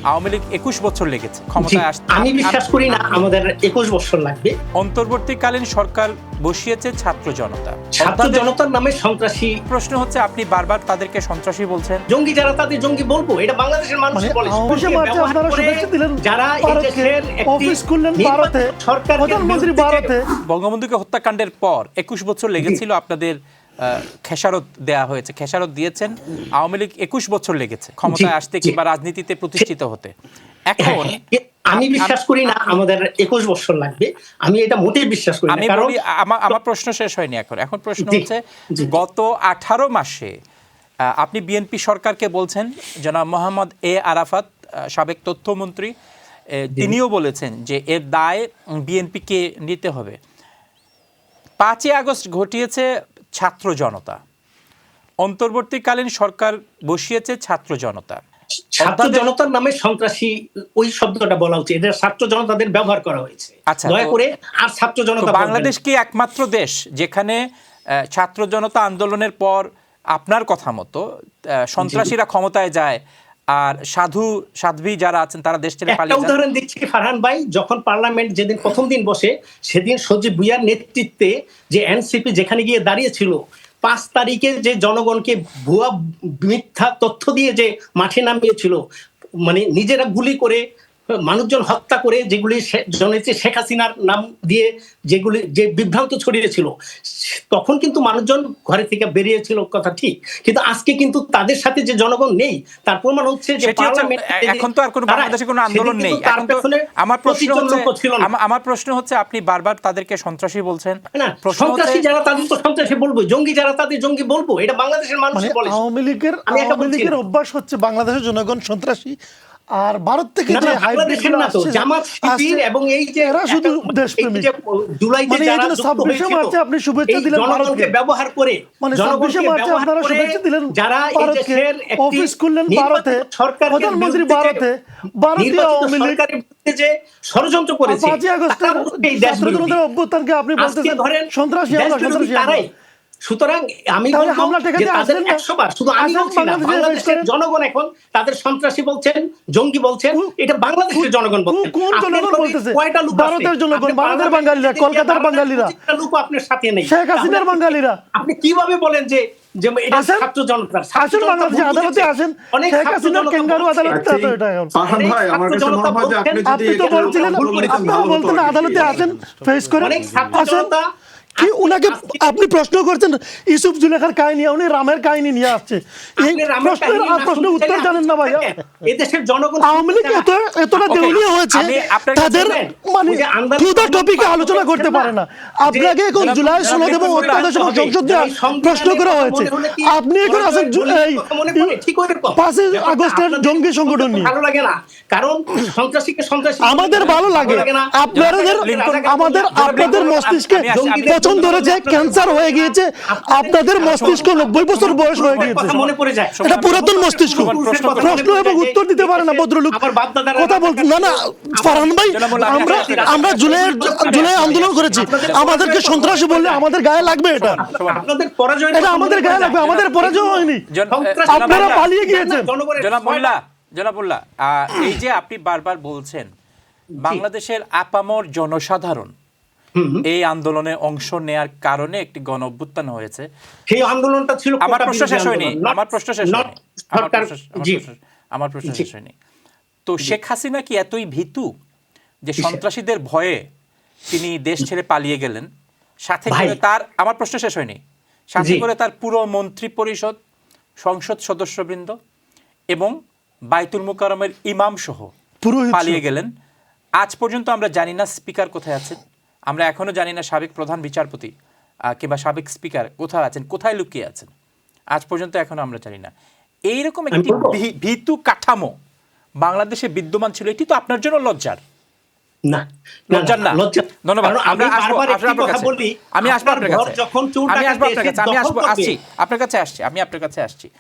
আওয়ামী লীগ ২১ বছর লেগেছে ক্ষমতায় আসতে। আমি বিশ্বাস করি না আমাদের ২১ বছর লাগবে। অন্তর্বর্তীকালীন সরকার বসিয়েছে ছাত্র জনতা। ছাত্র জনতার নামে সন্ত্রাসী। প্রশ্ন হচ্ছে আপনি বারবার তাদেরকে সন্ত্রাসী বলছেন। জঙ্গি যারা তাদের জঙ্গি বলবো, এটা বাংলাদেশের মানুষ বলে। যারা এই দেশের অফিস খুললেন ভারতে, সরকার প্রধানমন্ত্রী ভারতে। বঙ্গবন্ধুকে হত্যাকাণ্ডের পর ২১ বছর লেগেছিল আপনাদের খেসারত দেয়া হয়েছে, খেসারত দিয়েছেন। আওয়ামী লীগ ২১ বছর লেগেছে ক্ষমতায় আসতে কিংবা রাজনীতিতে প্রতিষ্ঠিত হতে। এখন আমি বিশ্বাস করি না আমাদের ২১ বছর লাগবে। আমি এটা মোটেই বিশ্বাস করি না। আমি বলি, আমার প্রশ্ন শেষ হয়নি। এখন প্রশ্ন হচ্ছে, গত ১৮ মাসে আপনি বিএনপি সরকারকে বলছেন, জনাব মোহাম্মদ এ আরাফাত সাবেক তথ্যমন্ত্রী, তিনিও বলেছেন যে এর দায় বিএনপিকে নিতে হবে। ৫ই আগস্ট ঘটিয়েছে ছাত্র জনতা, অন্তর্বর্তীকালীন সরকার বসিয়েছে ছাত্র জনতা। ছাত্র জনতার নামে সন্ত্রাসী, ওই শব্দটা বলা উচিত। এটা ছাত্র জনতাদের ব্যবহার করা হয়েছে। আচ্ছা, দয়া করে আর ছাত্র জনতা। বাংলাদেশ কি একমাত্র দেশ যেখানে ছাত্র জনতা আন্দোলনের পর আপনার কথা মতো সন্ত্রাসীরা ক্ষমতায় যায় আর সাধ্বী যারা আছেন তারা দেশ ছেড়ে পালিয়ে যায়? একটা উদাহরণ দিচ্ছি ফারহান ভাই, যখন পার্লামেন্ট যেদিন প্রথম দিন বসে, সেদিন সজীব ভুইয়ার নেতৃত্বে যে এনসিপি যেখানে গিয়ে দাঁড়িয়েছিল, ৫ তারিখে যে জনগণকে ভুয়া মিথ্যা তথ্য দিয়ে যে মাঠে নামিয়েছিল, মানে নিজেরা গুলি করে মানুষজন হত্যা করে, যেগুলি জনেছে শেখ হাসিনার নাম দিয়ে যেগুলি যে বিভ্রান্ত ছড়িয়েছিল, তখন কিন্তু মানুষজন ঘরে থেকে বেরিয়েছিল, কথা ঠিক। কিন্তু আজকে কিন্তু তাদের সাথে যে জনগণ নেই, তার প্রমাণ হচ্ছে যে এখন তো আর কোনো বাংলাদেশে কোনো আন্দোলন নেই। আমার প্রশ্ন হচ্ছে, আপনি বারবার তাদেরকে সন্ত্রাসী বলছেন। না, সন্ত্রাসী যারা তাদের তো সন্ত্রাসী বলবো, জঙ্গি যারা তাদের জঙ্গি বলবো। এটা বাংলাদেশের মানুষ বলে। আওয়ামী লীগের অভ্যাস হচ্ছে বাংলাদেশের জনগণ সন্ত্রাসী, আর ভারত থেকে যে বাংলাদেশের না তো জামাত শিবির এবং এই যে এরা শুধু দেশপ্রেমিক। জুলাইতে যারা যুক্ত হয়েছিল, আপনি শুভেচ্ছা দিলেন জনগণকে ব্যবহার করে, জনগণকে আপনারা শুভেচ্ছা দিলেন যারা এই দেশের অফিস খুললেন ভারতে, সরকার প্রধানমন্ত্রী ভারতে, ভারতীয় আওয়ামী লীগ যে ষড়যন্ত্র করেছে। ৫ই আগস্টের ছাত্র জনতার অভ্যুত্থানকে আপনি বলতেছেন সন্ত্রাসী, সন্ত্রাসী। সুতরাং আমি বলবো যে তাদের ১০০ বার, শুধু আমি বলছি না, বাংলাদেশের জনগণ এখন তাদের সন্ত্রাসী বলছেন, জঙ্গি বলছেন। এটা বাংলাদেশের জনগণ বলছেন। কোন জনগণ বলতেছে? কয়টা লোক? ভারতের জনগণ, ভারতের বাঙালিরা, কলকাতার বাঙালিরা, লোক আপনার সাথে নেই। শেখ হাসিনার বাঙালিরা। আপনি কিভাবে বলেন যে এটা ছাত্র জনতা? আসেন বাংলাদেশে আদালতে আসেন, শেখ হাসিনার ক্যাঙ্গারু আদালতে আছে। এটা ফারহান ভাই, আমার কাছে মনে হয় যে আপনি তো বলছিলেন, আপনারা বলতেন আদালতে আসেন, ফেস করেন, আসেন। কি উনাকে আপনি প্রশ্ন করছেন ইউসুফ জুলেখার কাহিনী, উনি রামের কাহিনী নিয়ে আসছে। এই প্রশ্নের উত্তর জানেন না ভাইয়া? এদেশের জনগণ আওয়ামী লীগ এতটা দেউলিয়া হয়েছে, তাদের মানে ক্ষুধা টপিকে আলোচনা করতে পারে না। আপনাকে এখন জুলাই সনদ এবং অত্যাদেশ সংসদ দেওয়ার প্রশ্ন করা হয়েছে, আপনি এখন আছেন ৫ই আগস্টের জঙ্গি সংগঠন নিয়ে। ভালো লাগে না, কারণ সন্ত্রাসীকে সন্ত্রাসী আমাদের ভালো লাগে, আপনাদের মস্তিষ্কে পছন্দ ধরেছে, ক্যান্সার হয়ে গিয়েছে, আপনাদের মস্তিষ্ক ৯০ বছর বয়স হয়ে গিয়েছে, মনে পড়ে যায়। এটা পুরাতন মস্তিষ্ক। প্রশ্ন এবং উত্তর দিতে পারে না ভদ্রলোক, কথা বলতে না। ফারহান ভাই, আমরা জুলাই আন্দোলন করেছি, আমাদেরকে সন্ত্রাসী বললে আমাদের গায়ে লাগবে? এটা আমাদের গায়ে লাগবে? আমাদের পরাজয় হয়নি, আপনারা পালিয়ে গিয়েছেন। জনাব মোল্লা, এই যে আপনি বারবার বলছেন বাংলাদেশের আপামর জনসাধারণ এই আন্দোলনে অংশ নেয়ার কারণে একটি গণ অভ্যুত্থান হয়েছে, সেই আন্দোলনটা ছিল। আমার প্রশ্ন শেষ হয়নি। তো শেখ হাসিনা কি এতই ভীতু যে সন্ত্রাসীদের ভয়ে তিনি দেশ ছেড়ে পালিয়ে গেলেন? সাথে করে তার, আমার প্রশ্ন শেষ হয়নি, সাথে করে তার পুরো মন্ত্রী পরিষদ, সংসদ সদস্যবৃন্দ এবং বাইতুল মুকাররমের ইমাম সহ পালিয়ে গেলেন। আজ পর্যন্ত আমরা জানি না স্পিকার কোথায় আছেন, আমরা এখনো জানি না সাবেক প্রধান বিচারপতি কিংবা সাবেক স্পিকার কোথায় আছেন, কোথায় লুকিয়ে আছেন, আজ পর্যন্ত এখনো আমরা জানি না। এইরকম একটি ভীতু কাঠামো বাংলাদেশে বিদ্যমান ছিল, এটি তো আপনার জন্য লজ্জার না? ধন্যবাদ। আমি আপনার কাছে আসছি।